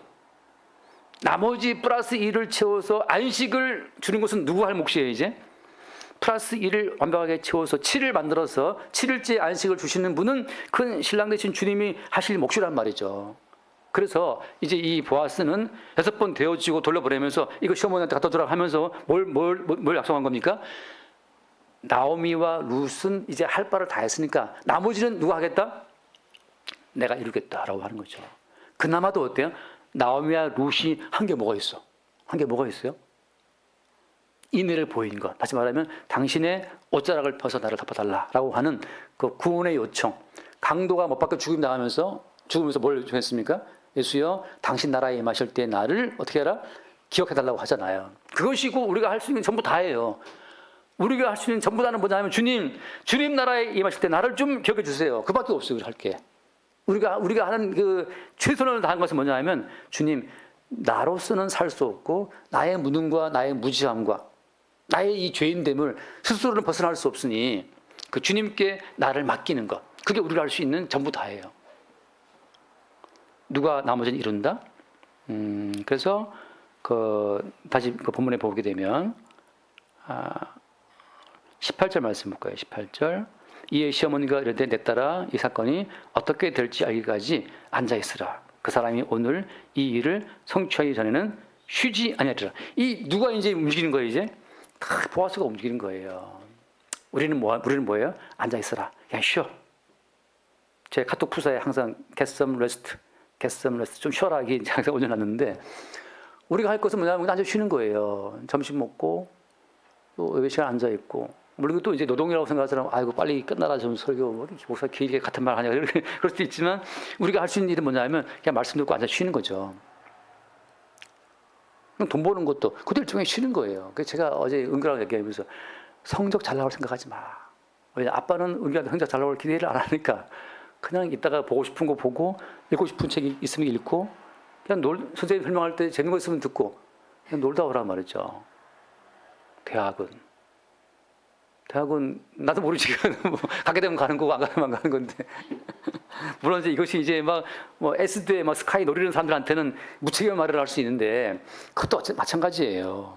나머지 플러스 1을 채워서 안식을 주는 것은 누구 할 몫이에요 이제? 플러스 1을 완벽하게 채워서 7을 만들어서 7일째 안식을 주시는 분은 큰 신랑 되신 주님이 하실 몫이란 말이죠. 그래서 이제 이 보아스는 6번 데워지고 돌려보내면서 이거 시어머니한테 갖다 주라 하면서 뭘 약속한 겁니까? 나오미와 룻은 이제 할 바를 다 했으니까 나머지는 누가 하겠다? 내가 이루겠다라고 하는 거죠. 그나마도 어때요? 나오미와 룻이 한 게 뭐가 있어? 한 게 뭐가 있어요? 인애를 보인 것. 다시 말하면 당신의 옷자락을 펴서 나를 덮어달라라고 하는 그 구원의 요청. 강도가 못 박혀 죽음을 당하면서 뭘 요청했습니까? 예수여 당신 나라에 임하실 때 나를 어떻게 해라? 기억해달라고 하잖아요. 그것이고 우리가 할 수 있는 전부 다예요. 우리가 할 수 있는 전부 다는 뭐냐면 주님 나라에 임하실 때 나를 좀 기억해 주세요. 그밖에 없어요. 우리 할 게. 우리가 하는 그 최선을 다한 것은 뭐냐면 주님 나로서는 살 수 없고 나의 무능과 나의 무지함과 나의 이 죄인됨을 스스로는 벗어날 수 없으니 그 주님께 나를 맡기는 것. 그게 우리가 할 수 있는 전부 다예요. 누가 나머지는 이룬다? 그래서 다시 그 본문에 보게 되면 18절 말씀 볼까요? 18절. 이에 시어머니가 이르되 내 딸아 이 사건이 어떻게 될지 알기까지 앉아 있으라. 그 사람이 오늘 이 일을 성취하기 전에는 쉬지 아니하리라. 이 누가 이제 움직이는 거예요? 이제 다 보아스가 움직이는 거예요. 우리는 뭐예요? 앉아 있어라. 그냥 쉬어. 제 카톡 프사에 항상 get some rest 좀 쉬어라 이게 항상 올려놨는데 우리가 할 것은 뭐냐면 앉아 쉬는 거예요. 점심 먹고 또 예배 시간 앉아 있고. 물론 또 이제 노동이라고 생각하는 사람은 아이고 빨리 끝나라 좀 설교 뭐 목사 길게 같은 말 하냐 그럴 수도 있지만 우리가 할 수 있는 일은 뭐냐면 그냥 말씀 듣고 앉아 쉬는 거죠. 돈 버는 것도 그것도 일종의 쉬는 거예요. 그래서 제가 어제 은근하게 얘기하면서 성적 잘 나올 생각하지 마. 왜냐 아빠는 우리가 성적 잘 나올 기대를 안 하니까 그냥 이따가 보고 싶은 거 보고 읽고 싶은 책이 있으면 읽고 그냥 선생님 설명할 때 재밌는 거 있으면 듣고 그냥 놀다 오란 말이죠. 대학은 나도 모르지. 뭐 가게 되면 가는 거고 안 가면 안 가는 건데. 물론 이제 이것이 이제 막 뭐 S대 막 스카이 노리는 사람들한테는 무책임한 말을 할 수 있는데 그것도 마찬가지예요.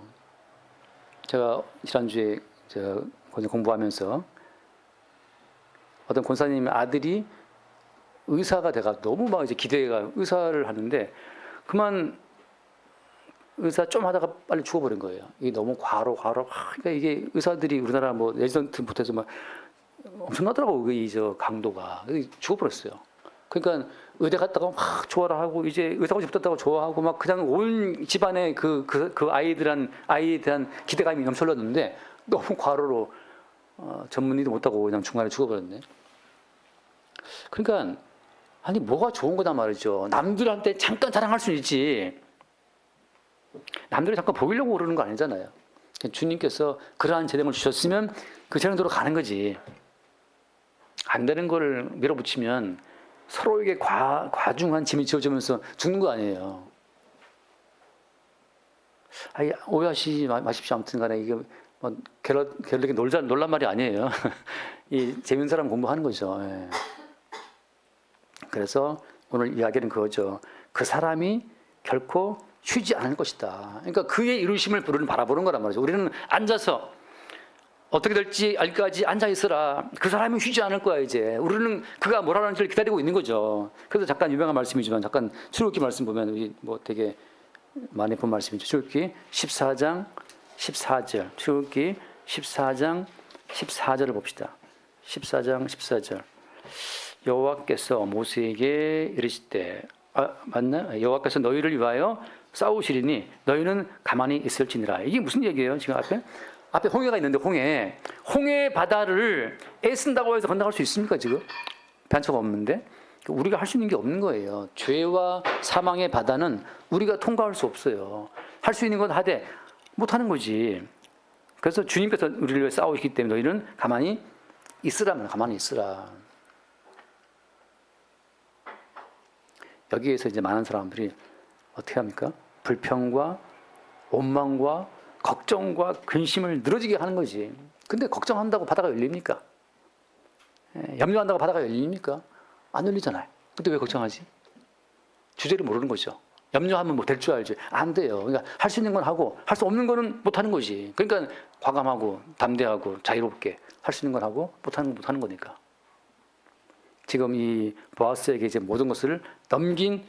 제가 지난주에 제가 공부하면서 어떤 권사님 아들이 의사가 돼가 너무 막 이제 기대가 의사를 하는데 그만 의사 좀 하다가 빨리 죽어버린 거예요. 이게 너무 그러니까 이게 의사들이 우리나라 뭐 레지던트 못해서 막 엄청나더라고 이 강도가 죽어버렸어요. 그러니까 의대 갔다가 막 좋아라 하고 이제 의사고시 붙었다고 좋아하고 막 그냥 온 집안의 그 아이에 대한 기대감이 넘쳐났는데 너무 과로로 전문의도 못하고 그냥 중간에 죽어버렸네. 그러니까 아니 뭐가 좋은 거다 말이죠. 남들한테 잠깐 자랑할 수는 있지. 남들이 잠깐 보이려고 그러는 거 아니잖아요. 주님께서 그러한 재능을 주셨으면 그 재능대로 가는 거지. 안 되는 걸 밀어붙이면 서로에게 과중한 짐이 지어지면서 죽는 거 아니에요. 오해하시지 마십시오. 아무튼 간에 이게 뭐 게을르게 놀란 말이 아니에요. 이 재밌는 사람 공부하는 거죠. 예. 그래서 오늘 이야기는 그거죠. 그 사람이 결코 쉬지 않을 것이다. 그러니까 그의 이루심을 우리는 바라보는 거란 말이죠. 우리는 앉아서 어떻게 될지 알기까지 앉아 있으라. 그 사람이 쉬지 않을 거야 이제. 우리는 그가 뭐라 하는지를 기다리고 있는 거죠. 그래서 잠깐 유명한 말씀이지만 잠깐 출애굽기 말씀 보면 우리 뭐 되게 많이 본 말씀이죠. 출애굽기 14장 14절. 출애굽기 14장 14절을 봅시다. 14장 14절. 여호와께서 모세에게 이르시되 맞나? 여호와께서 너희를 위하여 싸우시리니 너희는 가만히 있을지니라. 이게 무슨 얘기예요? 지금 앞에 홍해가 있는데 홍해 바다를 애쓴다고 해서 건너갈 수 있습니까? 지금 반차가 없는데 우리가 할 수 있는 게 없는 거예요. 죄와 사망의 바다는 우리가 통과할 수 없어요. 할 수 있는 건 하되 못하는 거지. 그래서 주님께서 우리를 위해 싸우시기 때문에 너희는 가만히 있으라면 가만히 있으라. 여기에서 이제 많은 사람들이 어떻게 합니까? 불평과 원망과 걱정과 근심을 늘어지게 하는 거지. 근데 걱정한다고 바다가 열립니까? 염려한다고 바다가 열립니까? 안 열리잖아요. 근데 왜 걱정하지? 주제를 모르는 거죠. 염려하면 뭐 될 줄 알지. 안 돼요. 그러니까 할 수 있는 건 하고 할 수 없는 거는 못 하는 거지. 그러니까 과감하고 담대하고 자유롭게 할 수 있는 건 하고 못 하는 건 못 하는 거니까. 지금 이 보아스에게 이제 모든 것을 넘긴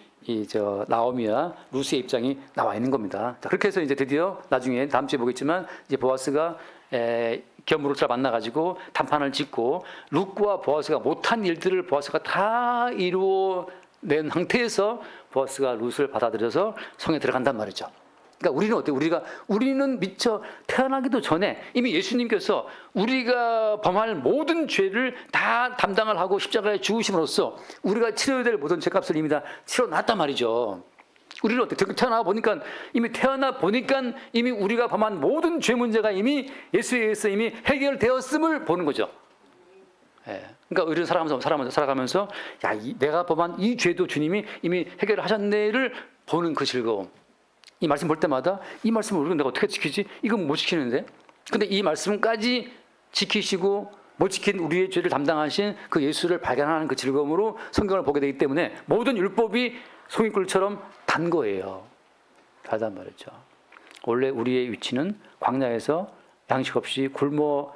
나오미와 루스의 입장이 나와 있는 겁니다. 자, 그렇게 해서 이제 드디어 나중에 다음 주에 보겠지만 이제 보아스가 기업무를 만나가지고 단판을 짓고 룻과 보아스가 못한 일들을 보아스가 다 이루어낸 상태에서 보아스가 룻을 받아들여서 성에 들어간단 말이죠. 그러니까 우리는 어때요? 우리는 미처 태어나기도 전에 이미 예수님께서 우리가 범할 모든 죄를 다 담당을 하고 십자가에 죽으심으로써 우리가 치러야 될 모든 죄값을 이미 다 치러놨단 말이죠. 우리는 어때요? 태어나 보니까 이미 우리가 범한 모든 죄 문제가 이미 예수에 의해서 이미 해결되었음을 보는 거죠. 예. 그러니까 우리는 살아가면서 내가 범한 이 죄도 주님이 이미 해결하셨네를 보는 그 즐거움. 이 말씀 볼 때마다 이 말씀을 우리가 내가 어떻게 지키지? 이건 못 지키는데. 근데 이 말씀까지 지키시고 못 지킨 우리의 죄를 담당하신 그 예수를 발견하는 그 즐거움으로 성경을 보게 되기 때문에 모든 율법이 송이꿀처럼 단 거예요. 달단 말이죠. 원래 우리의 위치는 광야에서 양식 없이 굶어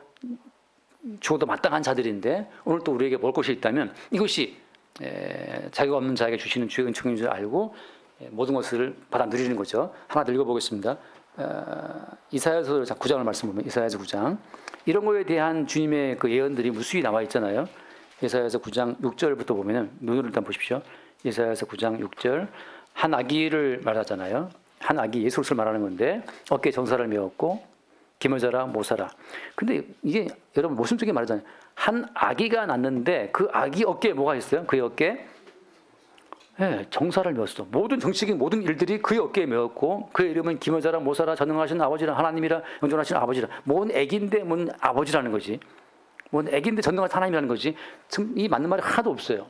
죽어도 마땅한 자들인데 오늘 또 우리에게 먹을 것이 있다면 이것이 자격 없는 자에게 주시는 주의 은총인 줄 알고 모든 것을 받아 누리는 거죠. 하나 더 읽어보겠습니다. 이사야서 9장을 말씀 보면 이사야서 9장 이런 거에 대한 주님의 그 예언들이 무수히 나와 있잖아요. 이사야서 9장 6절부터 보면은 눈으로 일단 보십시오. 이사야서 9장 6절 한 아기를 말하잖아요. 한 아기 예수 그리스도를 말하는 건데 어깨에 정사를 메었고 기머자라 모사라. 근데 이게 여러분 모순적인 말이잖아요. 한 아기가 낳는데 그 아기 어깨에 뭐가 있어요? 그의 어깨에 정사를 메었어. 모든 정치적인 모든 일들이 그의 어깨에 메었고 그의 이름은 기머자라 모사라 전능하신 아버지라 하나님이라 영존하신 아버지라. 뭔 애기인데 뭔 아버지라는 거지. 뭔 애기인데 전능하신 하나님이라는 거지. 이 맞는 말이 하나도 없어요.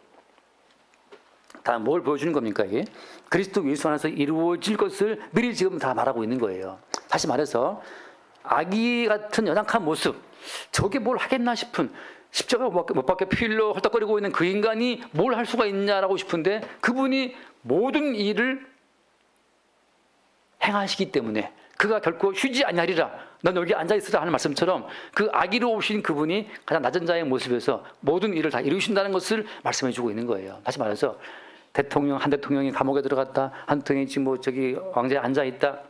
다 뭘 보여주는 겁니까 이게? 그리스도 예수 안에서 이루어질 것을 미리 지금 다 말하고 있는 거예요. 다시 말해서 아기 같은 연약한 모습, 저게 뭘 하겠나 싶은 십자가 못 박혀 피 흘러 헐떡거리고 있는 그 인간이 뭘 할 수가 있냐라고 싶은데 그분이 모든 일을 행하시기 때문에 그가 결코 쉬지 아니하리라. 넌 여기 앉아있으라 하는 말씀처럼 그 아기로 오신 그분이 가장 낮은 자의 모습에서 모든 일을 다 이루신다는 것을 말씀해 주고 있는 거예요. 다시 말해서 한 대통령이 감옥에 들어갔다. 한 대통령이 지금 왕자에 앉아있다.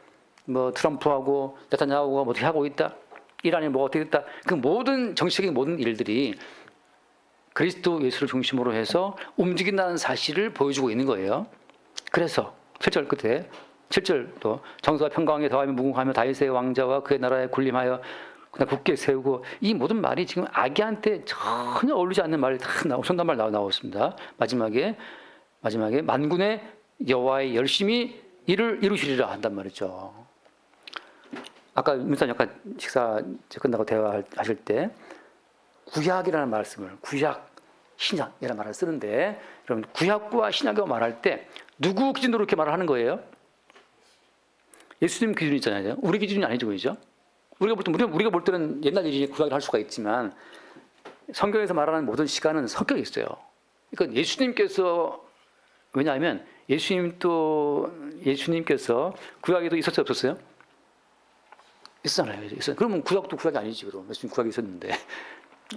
트럼프하고 네타냐후가 어떻게 하고 있다. 이란이 어떻게 됐다. 그 모든 정치적인 모든 일들이 그리스도 예수를 중심으로 해서 움직인다는 사실을 보여주고 있는 거예요. 그래서 7절 끝에 7절도 정서와 평강에 더하며 무궁하며 다윗의 왕자와 그의 나라에 군림하여 그냥 굳게 세우고 이 모든 말이 지금 아기한테 전혀 어울리지 않는 말이 다 손단말 나왔습니다. 마지막에 만군의 여호와의 열심히 일을 이루시리라 한단 말이죠. 아까 민사님 약간 식사 끝나고 대화하실 때 구약이라는 말씀을 구약, 신약이라는 말을 쓰는데 여러분 구약과 신약이라고 말할 때 누구 기준으로 이렇게 말을 하는 거예요? 예수님 기준이 있잖아요. 우리 기준이 아니죠, 그죠? 우리가 볼 때는 옛날 일이 구약을 할 수가 있지만 성경에서 말하는 모든 시간은 섞여 있어요. 그러니까 예수님께서 왜냐하면 예수님께서 구약에도 있었어요, 없었어요? 있었잖아요. 그러면 구약도 구약이 아니지, 그럼. 예수님 구약이 있었는데.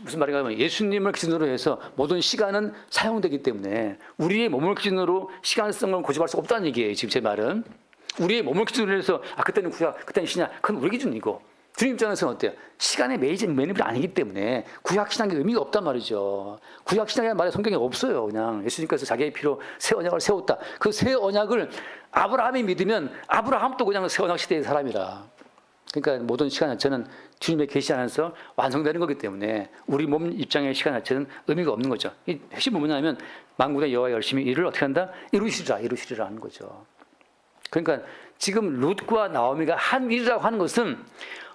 무슨 말인가 하면 예수님을 기준으로 해서 모든 시간은 사용되기 때문에 우리의 몸을 기준으로 시간성을 고집할 수 없다는 얘기예요, 지금 제 말은. 우리의 몸을 기준으로 해서 그때는 구약, 그때는 신약, 그건 우리 기준이고 주님 입장에서는 어때요? 시간의 매니저가 아니기 때문에 구약 신약의 의미가 없단 말이죠. 구약 신약이라는 말이 성경에 없어요. 그냥 예수님께서 자기의 피로 새 언약을 세웠다. 그 새 언약을 아브라함이 믿으면 아브라함도 그냥 새 언약 시대의 사람이라. 그러니까 모든 시간 자체는 주님의 계시 안에서 완성되는 거기 때문에 우리 몸 입장의 시간 자체는 의미가 없는 거죠. 이 핵심은 뭐냐면 만군의 여호와 열심히 일을 어떻게 한다? 이루시리라 하는 거죠. 그러니까 지금 룻과 나오미가 한 일이라고 하는 것은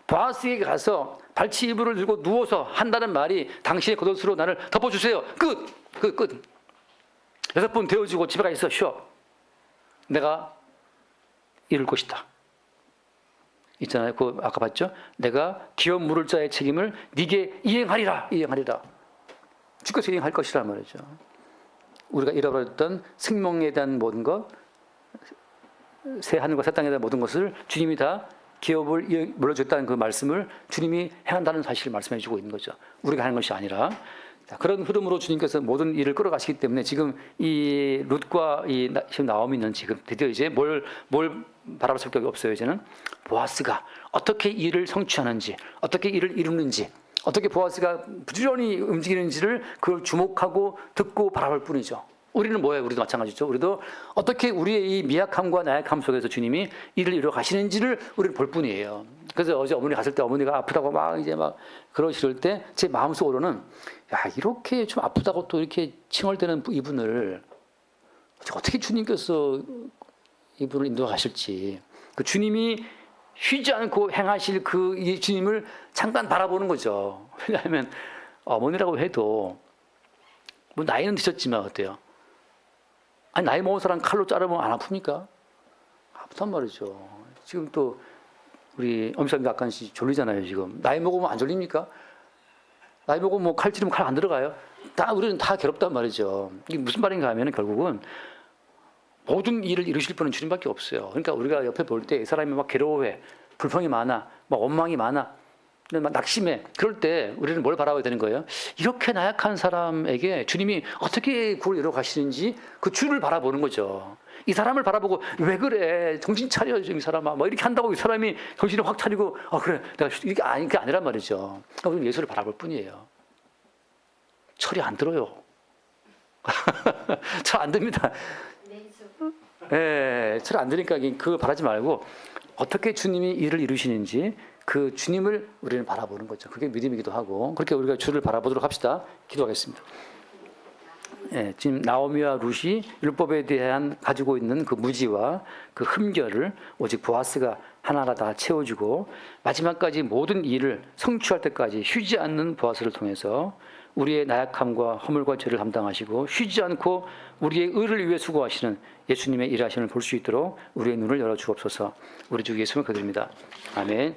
보아스에게 가서 발치 이불을 들고 누워서 한다는 말이 당신의 겉옷으로 나를 덮어주세요. 끝. 6번 데워주고 집에 가 있어. 쉬어. 내가 이룰 것이다. 있잖아요. 아까 봤죠? 내가 기업 물을 자의 책임을 네게 이행하리라. 주께서 이행할 것이란 말이죠. 우리가 잃어버렸던 생명에 대한 모든 것, 새 하늘과 새 땅에 대한 모든 것을 주님이 다 기업을 물려줬다는 그 말씀을 주님이 행한다는 사실을 말씀해 주고 있는 거죠. 우리가 하는 것이 아니라. 그런 흐름으로 주님께서 모든 일을 끌어가시기 때문에 지금 이 룻과 지금 나오미는 지금 드디어 이제 뭘 바라볼 수밖에 없어요. 이제는 보아스가 어떻게 일을 성취하는지, 어떻게 일을 이루는지, 어떻게 보아스가 부지런히 움직이는지를 그걸 주목하고 듣고 바라볼 뿐이죠. 우리는 뭐예요? 우리도 마찬가지죠. 우리도 어떻게 우리의 이 미약함과 나약함 속에서 주님이 일을 이루어 가시는지를 우리는 볼 뿐이에요. 그래서 어제 어머니 갔을 때 어머니가 아프다고 막 이제 막 그러실 때 제 마음속으로는 야, 이렇게 좀 아프다고 또 이렇게 칭얼대는 이분을 어떻게 주님께서 이분을 인도해 가실지, 그 주님이 쉬지 않고 행하실 그 이 주님을 잠깐 바라보는 거죠. 왜냐하면 어머니라고 해도 뭐 나이는 드셨지만 어때요? 아니 나이 먹은 사람 칼로 자르면 안 아픕니까? 아프단 말이죠. 지금 또 우리 엄사님 약간씩 졸리잖아요. 지금 나이 먹으면 안 졸립니까? 나이 먹으면 뭐 칼 찌르면 칼 안 들어가요? 다 우리는 다 괴롭단 말이죠. 이게 무슨 말인가 하면 결국은 모든 일을 이루실 분은 주님밖에 없어요. 그러니까 우리가 옆에 볼 때 이 사람이 막 괴로워해, 불평이 많아, 막 원망이 많아, 막 낙심해. 그럴 때 우리는 뭘 바라봐야 되는 거예요? 이렇게 나약한 사람에게 주님이 어떻게 구원을 이루어 가시는지 그 주를 바라보는 거죠. 이 사람을 바라보고 왜 그래? 정신 차려, 이 사람아. 뭐 이렇게 한다고 이 사람이 정신을 확 차리고 그래, 내가 이게 아니란 말이죠. 그러니까 우리는 예수를 바라볼 뿐이에요. 철이 안 들어요. 잘 안 됩니다. 예, 잘 안 되니까 그거 바라지 말고 어떻게 주님이 일을 이루시는지 그 주님을 우리는 바라보는 거죠. 그게 믿음이기도 하고, 그렇게 우리가 주를 바라보도록 합시다. 기도하겠습니다. 예, 지금 나오미와 룻이 율법에 대한 가지고 있는 그 무지와 그 흠결을 오직 보아스가 하나하나 다 채워주고 마지막까지 모든 일을 성취할 때까지 쉬지 않는 보아스를 통해서 우리의 나약함과 허물과 죄를 담당하시고 쉬지 않고 우리의 의를 위해 수고하시는 예수님의 일하심을 볼 수 있도록 우리의 눈을 열어 주옵소서. 우리 주 예수님을 기도드립니다. 아멘.